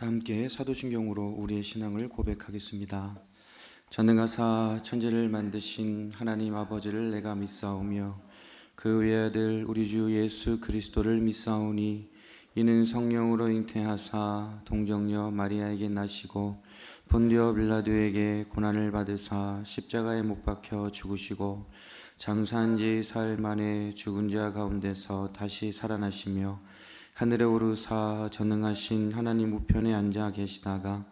다 함께 사도신경으로 우리의 신앙을 고백하겠습니다. 전능하사 천지를 만드신 하나님 아버지를 내가 믿사오며 그 외아들 우리 주 예수 그리스도를 믿사오니 이는 성령으로 잉태하사 동정녀 마리아에게 나시고 본디오 빌라도에게 고난을 받으사 십자가에 못 박혀 죽으시고 장사한 지 사흘 만에 죽은 자 가운데서 다시 살아나시며 하늘에 오르사 전능하신 하나님 우편에 앉아 계시다가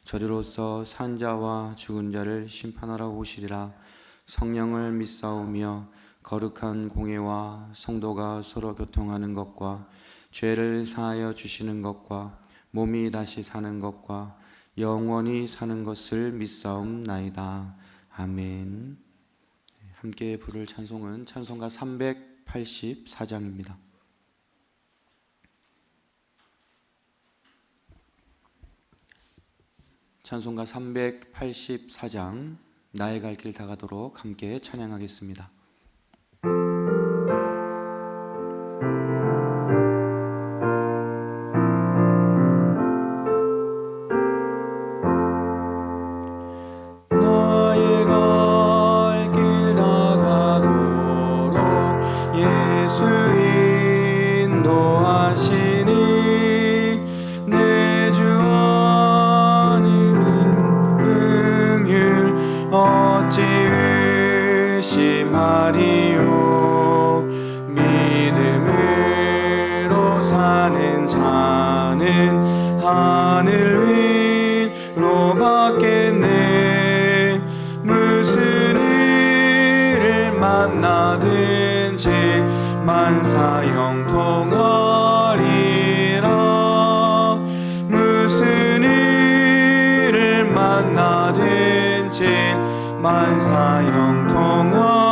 저리로서 산 자와 죽은 자를 심판하러 오시리라. 성령을 믿사오며 거룩한 공회와 성도가 서로 교통하는 것과 죄를 사하여 주시는 것과 몸이 다시 사는 것과 영원히 사는 것을 믿사옵나이다. 아멘. 함께 부를 찬송은 찬송가 384장입니다. 찬송가 384장 나의 갈 길 다가도록 함께 찬양하겠습니다. 나의 갈 길 다가도록 예수 인도하시니 내 주 어찌 의심하리요. 믿음으로 사는 자는 하늘 위로 받겠네. 무슨 일을 만나든지 만사 형통하리라. 무슨 일을 만나든지 만사 형통하리라.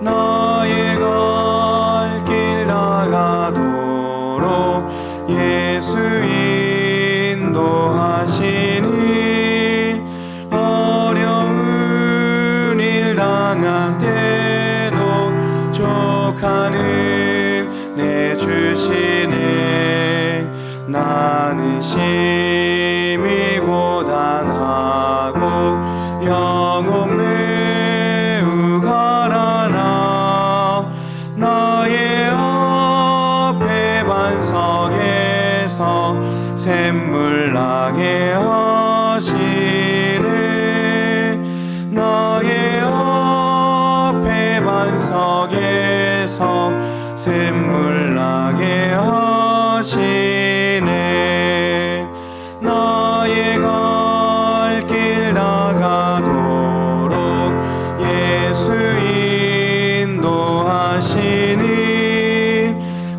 나의 갈 길 다가도록 예수 인도하시니 어려운 일 당한 때도 족하는 내 주시네. 나는 심히 고단하고 영혼 매우 가라나. 나의 앞에 반석에서 샘물 나게 하시네. 나의 앞에 반석에서 샘물 나게 하시네. 나의 갈 길 다가도록 예수 인도하시니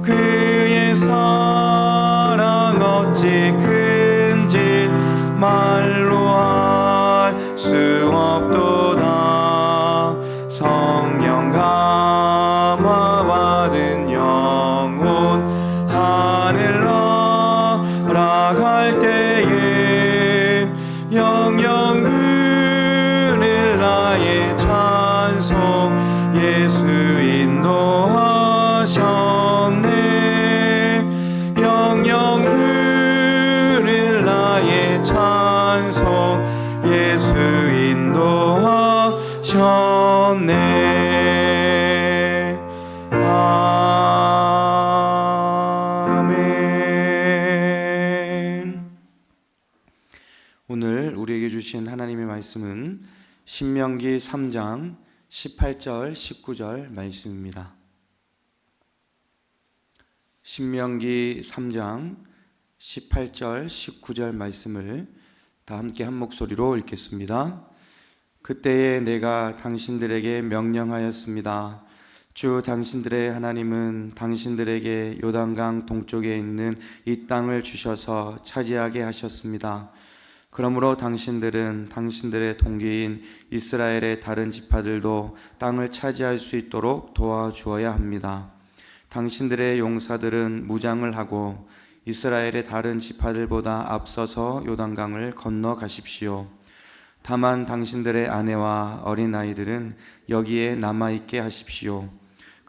그의 사랑 어찌 큰지 말로 할 수 없도다. 성령 감화 받은 영혼 하늘로 나갈 때에 영영 누릴 나의 찬송 예수 인도하셨네. 영영 누릴 나의 찬송 예수 인도하셨네. 오늘 우리에게 주신 하나님의 말씀은 신명기 3장 18절 19절 말씀입니다. 신명기 3장 18절 19절 말씀을 다 함께 한 목소리로 읽겠습니다. 그때에 내가 당신들에게 명령하였습니다. 주 당신들의 하나님은 당신들에게 요단강 동쪽에 있는 이 땅을 주셔서 차지하게 하셨습니다. 그러므로 당신들은 당신들의 동기인 이스라엘의 다른 지파들도 땅을 차지할 수 있도록 도와주어야 합니다. 당신들의 용사들은 무장을 하고 이스라엘의 다른 지파들보다 앞서서 요단강을 건너가십시오. 다만 당신들의 아내와 어린아이들은 여기에 남아있게 하십시오.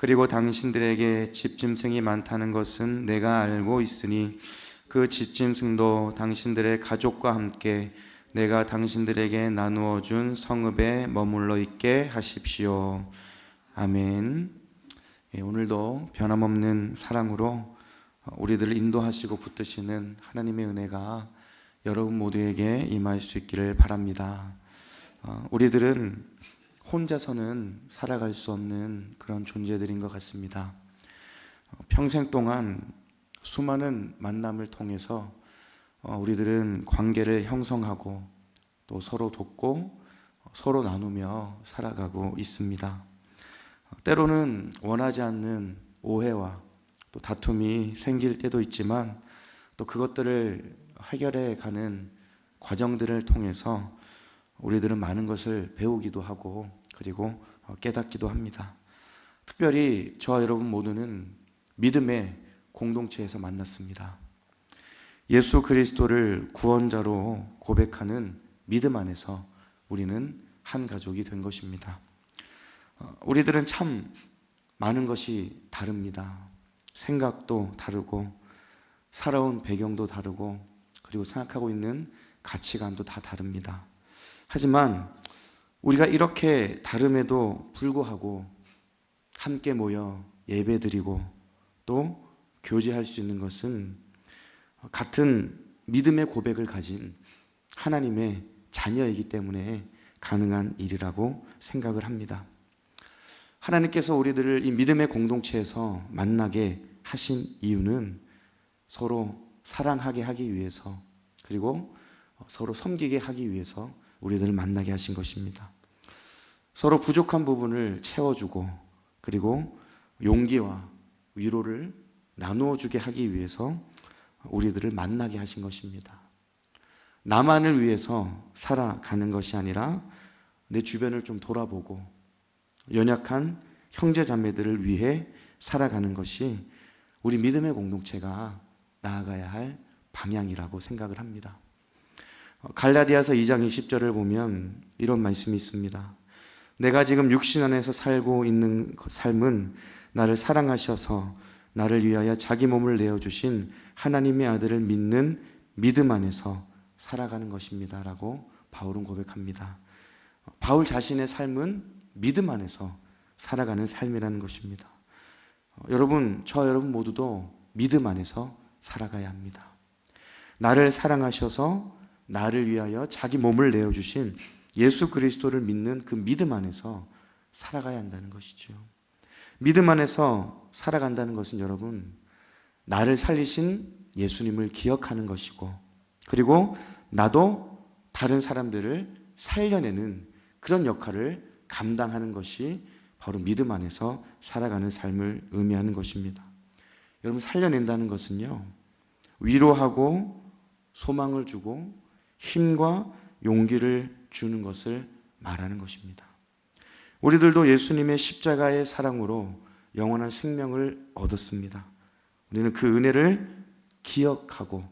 그리고 당신들에게 집짐승이 많다는 것은 내가 알고 있으니 그 집짐승도 당신들의 가족과 함께 내가 당신들에게 나누어 준 성읍에 머물러 있게 하십시오. 아멘. 오늘도 변함없는 사랑으로 우리들을 인도하시고 붙드시는 하나님의 은혜가 여러분 모두에게 임할 수 있기를 바랍니다. 우리들은 혼자서는 살아갈 수 없는 그런 존재들인 것 같습니다. 평생 동안 수많은 만남을 통해서 우리들은 관계를 형성하고 또 서로 돕고 서로 나누며 살아가고 있습니다. 때로는 원하지 않는 오해와 또 다툼이 생길 때도 있지만 또 그것들을 해결해 가는 과정들을 통해서 우리들은 많은 것을 배우기도 하고 그리고 깨닫기도 합니다. 특별히 저와 여러분 모두는 믿음의 공동체에서 만났습니다. 예수 그리스도를 구원자로 고백하는 믿음 안에서 우리는 한 가족이 된 것입니다. 우리들은 참 많은 것이 다릅니다. 생각도 다르고 살아온 배경도 다르고 그리고 생각하고 있는 가치관도 다 다릅니다. 하지만 우리가 이렇게 다름에도 불구하고 함께 모여 예배드리고 또 교제할 수 있는 것은 같은 믿음의 고백을 가진 하나님의 자녀이기 때문에 가능한 일이라고 생각을 합니다. 하나님께서 우리들을 이 믿음의 공동체에서 만나게 하신 이유는 서로 사랑하게 하기 위해서 그리고 서로 섬기게 하기 위해서 우리들을 만나게 하신 것입니다. 서로 부족한 부분을 채워주고 그리고 용기와 위로를 나누어주게 하기 위해서 우리들을 만나게 하신 것입니다. 나만을 위해서 살아가는 것이 아니라 내 주변을 좀 돌아보고 연약한 형제 자매들을 위해 살아가는 것이 우리 믿음의 공동체가 나아가야 할 방향이라고 생각을 합니다. 갈라디아서 2장 20절을 보면 이런 말씀이 있습니다. 내가 지금 육신 안에서 살고 있는 삶은 나를 사랑하셔서 나를 위하여 자기 몸을 내어주신 하나님의 아들을 믿는 믿음 안에서 살아가는 것입니다 라고 바울은 고백합니다. 바울 자신의 삶은 믿음 안에서 살아가는 삶이라는 것입니다. 여러분, 저와 여러분 모두도 믿음 안에서 살아가야 합니다. 나를 사랑하셔서 나를 위하여 자기 몸을 내어주신 예수 그리스도를 믿는 그 믿음 안에서 살아가야 한다는 것이죠. 믿음 안에서 살아간다는 것은 여러분, 나를 살리신 예수님을 기억하는 것이고 그리고 나도 다른 사람들을 살려내는 그런 역할을 감당하는 것이 바로 믿음 안에서 살아가는 삶을 의미하는 것입니다. 여러분, 살려낸다는 것은요, 위로하고 소망을 주고 힘과 용기를 주는 것을 말하는 것입니다. 우리들도 예수님의 십자가의 사랑으로 영원한 생명을 얻었습니다. 우리는 그 은혜를 기억하고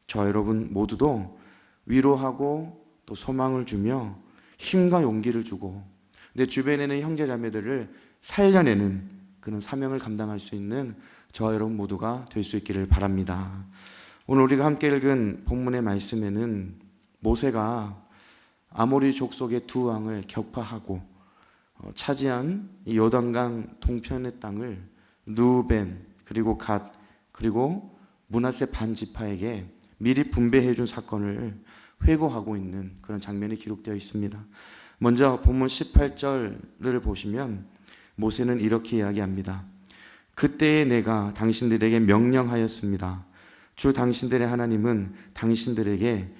저 여러분 모두도 위로하고 또 소망을 주며 힘과 용기를 주고 내 주변에 있는 형제 자매들을 살려내는 그런 사명을 감당할 수 있는 저와 여러분 모두가 될 수 있기를 바랍니다. 오늘 우리가 함께 읽은 본문의 말씀에는 모세가 아모리 족속의 두 왕을 격파하고 차지한 이 요단강 동편의 땅을 르우벤 그리고 갓 그리고 므낫세 반 지파에게 미리 분배해 준 사건을 회고하고 있는 그런 장면이 기록되어 있습니다. 먼저 본문 18절을 보시면 모세는 이렇게 이야기합니다. 그때에 내가 당신들에게 명령하였습니다. 주 당신들의 하나님은 당신들에게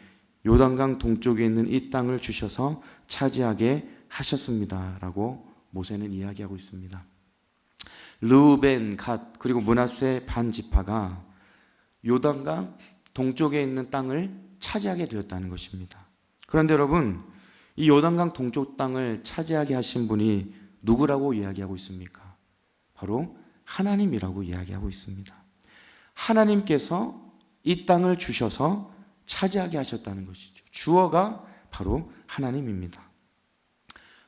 요단강 동쪽에 있는 이 땅을 주셔서 차지하게 하셨습니다 라고 모세는 이야기하고 있습니다. 르우벤, 갓 그리고 므낫세 반 지파가 요단강 동쪽에 있는 땅을 차지하게 되었다는 것입니다. 그런데 여러분, 이 요단강 동쪽 땅을 차지하게 하신 분이 누구라고 이야기하고 있습니까? 바로 하나님이라고 이야기하고 있습니다. 하나님께서 이 땅을 주셔서 차지하게 하셨다는 것이죠. 주어가 바로 하나님입니다.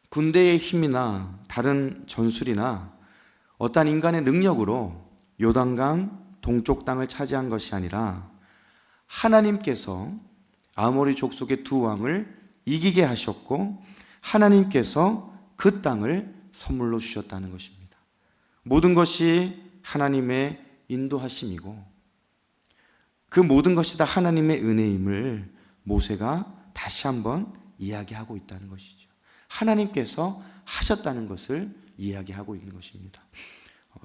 군대의 힘이나 다른 전술이나 어떤 인간의 능력으로 요단강 동쪽 땅을 차지한 것이 아니라 하나님께서 아모리 족속의 두 왕을 이기게 하셨고 하나님께서 그 땅을 선물로 주셨다는 것입니다. 모든 것이 하나님의 인도하심이고 그 모든 것이 다 하나님의 은혜임을 모세가 다시 한번 이야기하고 있다는 것이죠. 하나님께서 하셨다는 것을 이야기하고 있는 것입니다.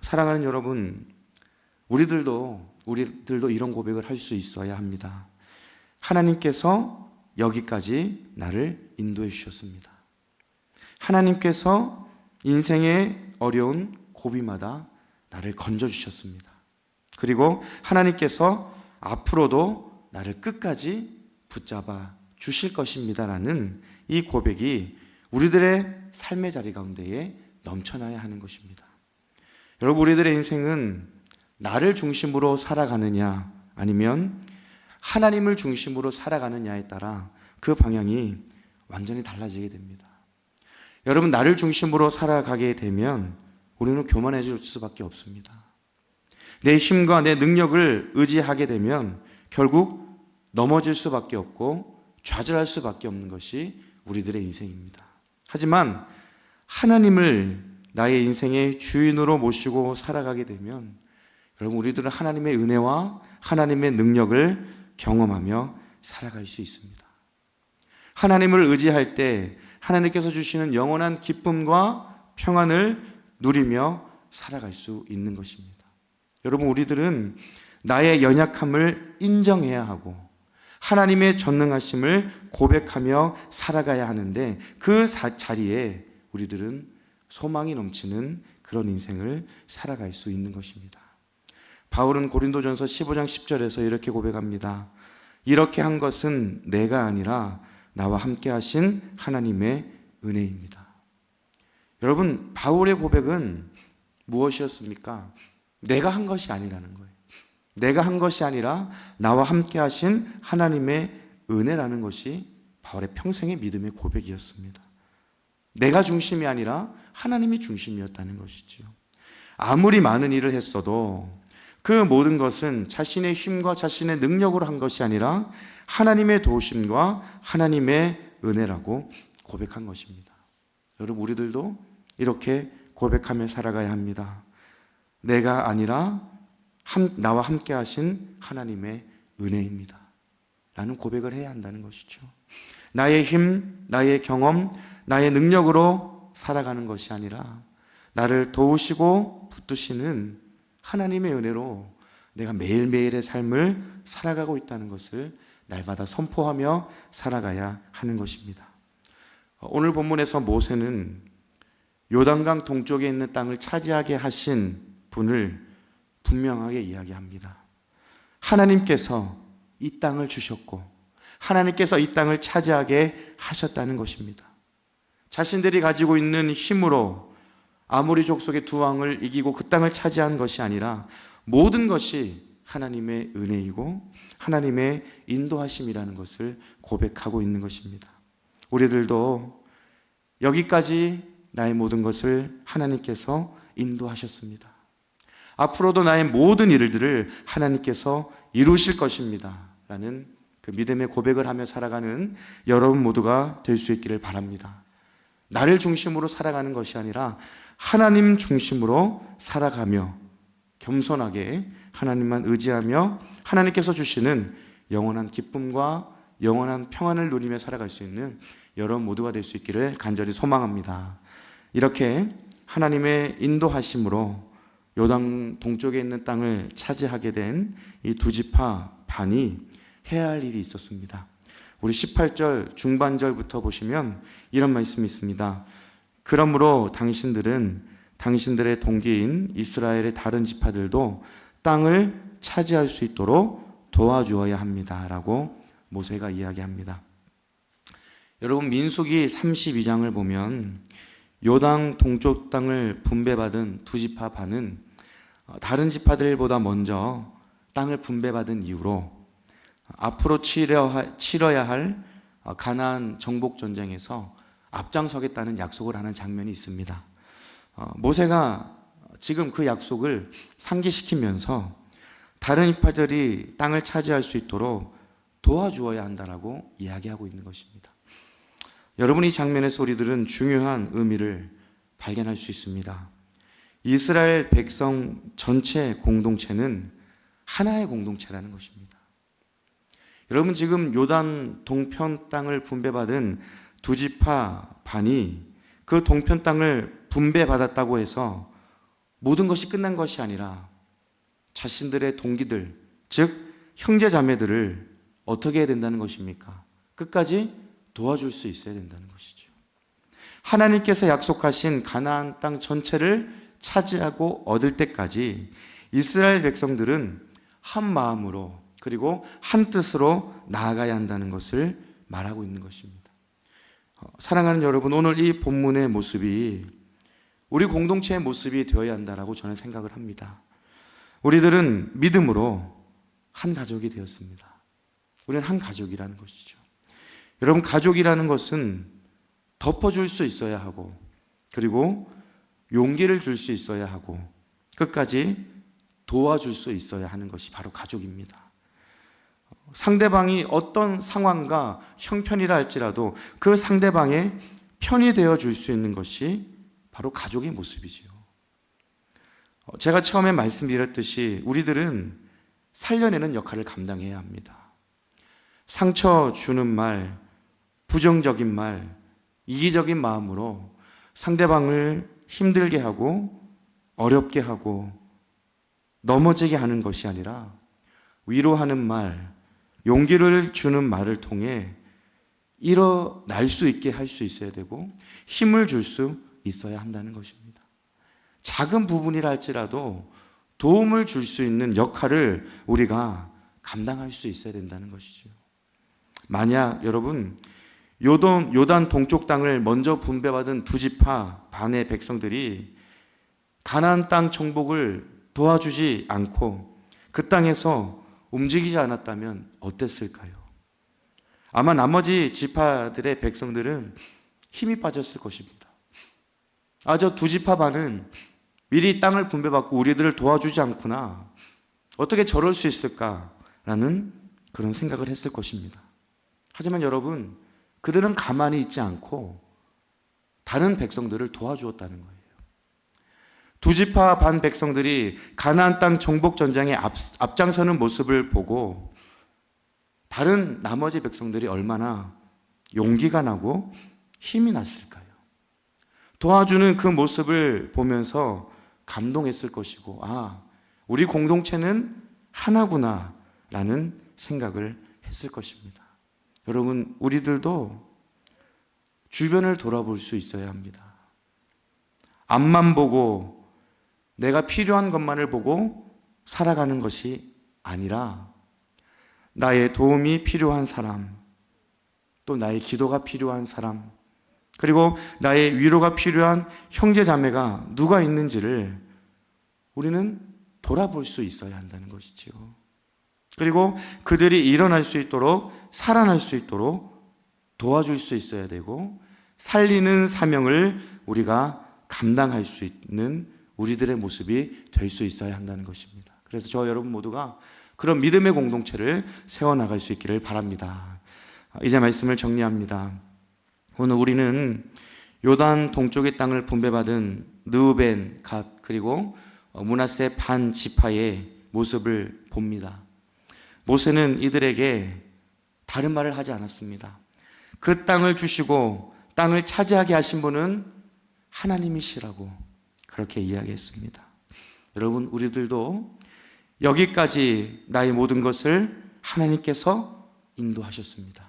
사랑하는 여러분, 우리들도 이런 고백을 할 수 있어야 합니다. 하나님께서 여기까지 나를 인도해 주셨습니다. 하나님께서 인생의 어려운 고비마다 나를 건져 주셨습니다. 그리고 하나님께서 앞으로도 나를 끝까지 붙잡아 주실 것입니다라는 이 고백이 우리들의 삶의 자리 가운데에 넘쳐나야 하는 것입니다. 여러분, 우리들의 인생은 나를 중심으로 살아가느냐 아니면 하나님을 중심으로 살아가느냐에 따라 그 방향이 완전히 달라지게 됩니다. 여러분, 나를 중심으로 살아가게 되면 우리는 교만해질 수밖에 없습니다. 내 힘과 내 능력을 의지하게 되면 결국 넘어질 수밖에 없고 좌절할 수밖에 없는 것이 우리들의 인생입니다. 하지만 하나님을 나의 인생의 주인으로 모시고 살아가게 되면 여러분, 우리들은 하나님의 은혜와 하나님의 능력을 경험하며 살아갈 수 있습니다. 하나님을 의지할 때 하나님께서 주시는 영원한 기쁨과 평안을 누리며 살아갈 수 있는 것입니다. 여러분, 우리들은 나의 연약함을 인정해야 하고 하나님의 전능하심을 고백하며 살아가야 하는데 그 자리에 우리들은 소망이 넘치는 그런 인생을 살아갈 수 있는 것입니다. 바울은 고린도전서 15장 10절에서 이렇게 고백합니다. 이렇게 한 것은 내가 아니라 나와 함께 하신 하나님의 은혜입니다. 여러분, 바울의 고백은 무엇이었습니까? 내가 한 것이 아니라는 거예요. 내가 한 것이 아니라 나와 함께 하신 하나님의 은혜라는 것이 바울의 평생의 믿음의 고백이었습니다. 내가 중심이 아니라 하나님이 중심이었다는 것이죠. 아무리 많은 일을 했어도 그 모든 것은 자신의 힘과 자신의 능력으로 한 것이 아니라 하나님의 도우심과 하나님의 은혜라고 고백한 것입니다. 여러분, 우리들도 이렇게 고백하며 살아가야 합니다. 내가 아니라 나와 함께 하신 하나님의 은혜입니다 라는 고백을 해야 한다는 것이죠. 나의 힘, 나의 경험, 나의 능력으로 살아가는 것이 아니라 나를 도우시고 붙드시는 하나님의 은혜로 내가 매일매일의 삶을 살아가고 있다는 것을 날마다 선포하며 살아가야 하는 것입니다. 오늘 본문에서 모세는 요단강 동쪽에 있는 땅을 차지하게 하신 분을 분명하게 이야기합니다. 하나님께서 이 땅을 주셨고 하나님께서 이 땅을 차지하게 하셨다는 것입니다. 자신들이 가지고 있는 힘으로 아모리 족속의 두 왕을 이기고 그 땅을 차지한 것이 아니라 모든 것이 하나님의 은혜이고 하나님의 인도하심이라는 것을 고백하고 있는 것입니다. 우리들도 여기까지 나의 모든 것을 하나님께서 인도하셨습니다. 앞으로도 나의 모든 일들을 하나님께서 이루실 것입니다 라는 그 믿음의 고백을 하며 살아가는 여러분 모두가 될 수 있기를 바랍니다. 나를 중심으로 살아가는 것이 아니라 하나님 중심으로 살아가며 겸손하게 하나님만 의지하며 하나님께서 주시는 영원한 기쁨과 영원한 평안을 누리며 살아갈 수 있는 여러분 모두가 될 수 있기를 간절히 소망합니다. 이렇게 하나님의 인도하심으로 요단 동쪽에 있는 땅을 차지하게 된 이 두 지파 반이 해야 할 일이 있었습니다. 우리 18절 중반절부터 보시면 이런 말씀이 있습니다. 그러므로 당신들은 당신들의 동기인 이스라엘의 다른 지파들도 땅을 차지할 수 있도록 도와주어야 합니다 라고 모세가 이야기합니다. 여러분, 민수기 32장을 보면 요단 동쪽 땅을 분배받은 두 지파 반은 다른 지파들보다 먼저 땅을 분배받은 이후로 앞으로 치러야 할 가나안 정복 전쟁에서 앞장서겠다는 약속을 하는 장면이 있습니다. 모세가 지금 그 약속을 상기시키면서 다른 이파들이 땅을 차지할 수 있도록 도와주어야 한다라고 이야기하고 있는 것입니다. 여러분, 이 장면에서 우리들은 중요한 의미를 발견할 수 있습니다. 이스라엘 백성 전체 공동체는 하나의 공동체라는 것입니다. 여러분, 지금 요단 동편 땅을 분배받은 두 지파 반이 그 동편 땅을 분배받았다고 해서 모든 것이 끝난 것이 아니라 자신들의 동기들, 즉 형제 자매들을 어떻게 해야 된다는 것입니까? 끝까지 도와줄 수 있어야 된다는 것이죠. 하나님께서 약속하신 가나안 땅 전체를 차지하고 얻을 때까지 이스라엘 백성들은 한 마음으로 그리고 한 뜻으로 나아가야 한다는 것을 말하고 있는 것입니다. 사랑하는 여러분, 오늘 이 본문의 모습이 우리 공동체의 모습이 되어야 한다라고 저는 생각을 합니다. 우리들은 믿음으로 한 가족이 되었습니다. 우리는 한 가족이라는 것이죠. 여러분, 가족이라는 것은 덮어줄 수 있어야 하고, 그리고 용기를 줄 수 있어야 하고, 끝까지 도와줄 수 있어야 하는 것이 바로 가족입니다. 상대방이 어떤 상황과 형편이라 할지라도 그 상대방의 편이 되어 줄 수 있는 것이 바로 가족의 모습이지요. 제가 처음에 말씀드렸듯이 우리들은 살려내는 역할을 감당해야 합니다. 상처 주는 말, 부정적인 말, 이기적인 마음으로 상대방을 힘들게 하고 어렵게 하고 넘어지게 하는 것이 아니라 위로하는 말, 용기를 주는 말을 통해 일어날 수 있게 할 수 있어야 되고 힘을 줄 수 있어야 한다는 것입니다. 작은 부분이라 할지라도 도움을 줄 수 있는 역할을 우리가 감당할 수 있어야 된다는 것이죠. 만약 여러분, 요단 동쪽 땅을 먼저 분배받은 두 지파 반의 백성들이 가나안 땅 정복을 도와주지 않고 그 땅에서 움직이지 않았다면 어땠을까요? 아마 나머지 지파들의 백성들은 힘이 빠졌을 것입니다. 저 두 지파 반은 미리 땅을 분배받고 우리들을 도와주지 않구나, 어떻게 저럴 수 있을까라는 그런 생각을 했을 것입니다. 하지만 여러분, 그들은 가만히 있지 않고 다른 백성들을 도와주었다는 거예요. 두 지파 반 백성들이 가나안 땅 정복 전쟁에 앞장서는 모습을 보고 다른 나머지 백성들이 얼마나 용기가 나고 힘이 났을까요? 도와주는 그 모습을 보면서 감동했을 것이고, 우리 공동체는 하나구나 라는 생각을 했을 것입니다. 여러분, 우리들도 주변을 돌아볼 수 있어야 합니다. 앞만 보고 내가 필요한 것만을 보고 살아가는 것이 아니라 나의 도움이 필요한 사람, 또 나의 기도가 필요한 사람, 그리고 나의 위로가 필요한 형제 자매가 누가 있는지를 우리는 돌아볼 수 있어야 한다는 것이지요. 그리고 그들이 일어날 수 있도록, 살아날 수 있도록 도와줄 수 있어야 되고, 살리는 사명을 우리가 감당할 수 있는 우리들의 모습이 될 수 있어야 한다는 것입니다. 그래서 저 여러분 모두가 그런 믿음의 공동체를 세워나갈 수 있기를 바랍니다. 이제 말씀을 정리합니다. 오늘 우리는 요단 동쪽의 땅을 분배받은 르우벤, 갓, 그리고 므낫세 반 지파의 모습을 봅니다. 모세는 이들에게 다른 말을 하지 않았습니다. 그 땅을 주시고 땅을 차지하게 하신 분은 하나님이시라고 그렇게 이야기했습니다. 여러분, 우리들도 여기까지 나의 모든 것을 하나님께서 인도하셨습니다.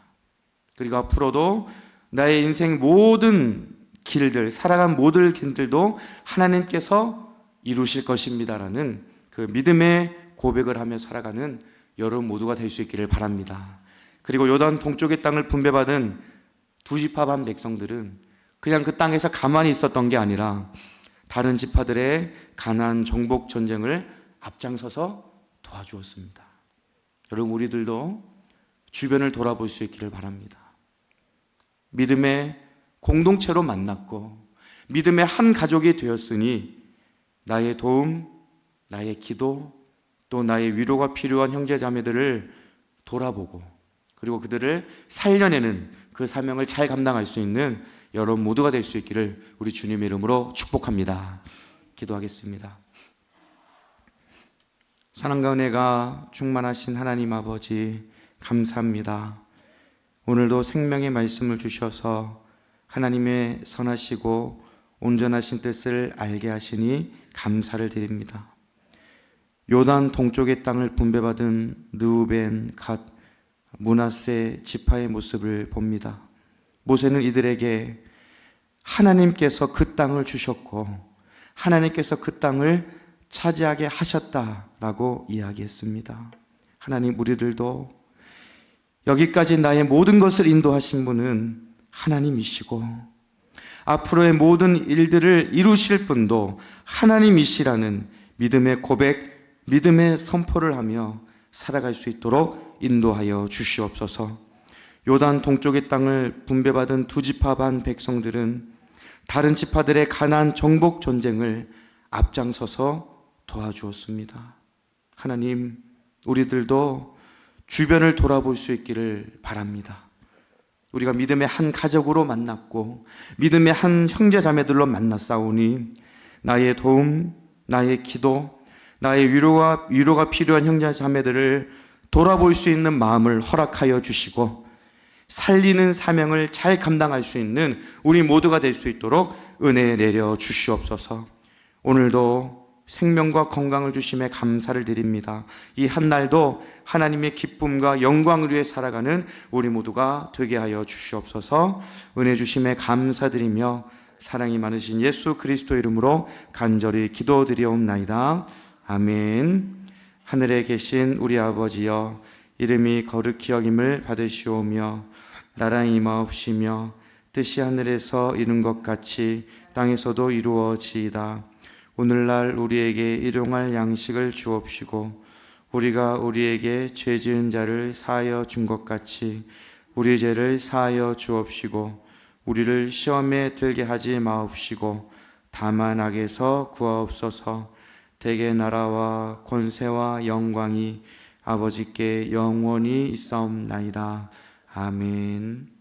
그리고 앞으로도 나의 인생 모든 길들, 살아간 모든 길들도 하나님께서 이루실 것입니다라는 그 믿음의 고백을 하며 살아가는 여러분 모두가 될 수 있기를 바랍니다. 그리고 요단 동쪽의 땅을 분배받은 두 지파 반 백성들은 그냥 그 땅에서 가만히 있었던 게 아니라 다른 지파들의 가나안 정복 전쟁을 앞장서서 도와주었습니다. 여러분, 우리들도 주변을 돌아볼 수 있기를 바랍니다. 믿음의 공동체로 만났고 믿음의 한 가족이 되었으니 나의 도움, 나의 기도, 또 나의 위로가 필요한 형제 자매들을 돌아보고 그리고 그들을 살려내는 그 사명을 잘 감당할 수 있는 여러분 모두가 될 수 있기를 우리 주님의 이름으로 축복합니다. 기도하겠습니다. 사랑과 은혜가 충만하신 하나님 아버지, 감사합니다. 오늘도 생명의 말씀을 주셔서 하나님의 선하시고 온전하신 뜻을 알게 하시니 감사를 드립니다. 요단 동쪽의 땅을 분배받은 르우벤, 갓, 므낫세 지파의 모습을 봅니다. 모세는 이들에게 하나님께서 그 땅을 주셨고 하나님께서 그 땅을 차지하게 하셨다라고 이야기했습니다. 하나님, 우리들도 여기까지 나의 모든 것을 인도하신 분은 하나님이시고 앞으로의 모든 일들을 이루실 분도 하나님이시라는 믿음의 고백, 믿음의 선포를 하며 살아갈 수 있도록 인도하여 주시옵소서. 요단 동쪽의 땅을 분배받은 두 지파 반 백성들은 다른 지파들의 가나안 정복 전쟁을 앞장서서 도와주었습니다. 하나님, 우리들도 주변을 돌아볼 수 있기를 바랍니다. 우리가 믿음의 한 가족으로 만났고 믿음의 한 형제 자매들로 만났사오니 나의 도움, 나의 기도, 나의 위로가 필요한 형제 자매들을 돌아볼 수 있는 마음을 허락하여 주시고 살리는 사명을 잘 감당할 수 있는 우리 모두가 될 수 있도록 은혜 내려 주시옵소서. 오늘도 생명과 건강을 주심에 감사를 드립니다. 이 한날도 하나님의 기쁨과 영광을 위해 살아가는 우리 모두가 되게 하여 주시옵소서. 은혜 주심에 감사드리며 사랑이 많으신 예수 그리스도 이름으로 간절히 기도드리옵나이다. 아멘. 하늘에 계신 우리 아버지여, 이름이 거룩히 여김을 받으시오며 나라의 임하옵시며 뜻이 하늘에서 이룬 것 같이 땅에서도 이루어지이다. 오늘날 우리에게 일용할 양식을 주옵시고 우리가 우리에게 죄 지은 자를 사하여 준 것 같이 우리 죄를 사하여 주옵시고 우리를 시험에 들게 하지 마옵시고 다만 악에서 구하옵소서. 대개 나라와 권세와 영광이 아버지께 영원히 있사옵나이다. 아멘.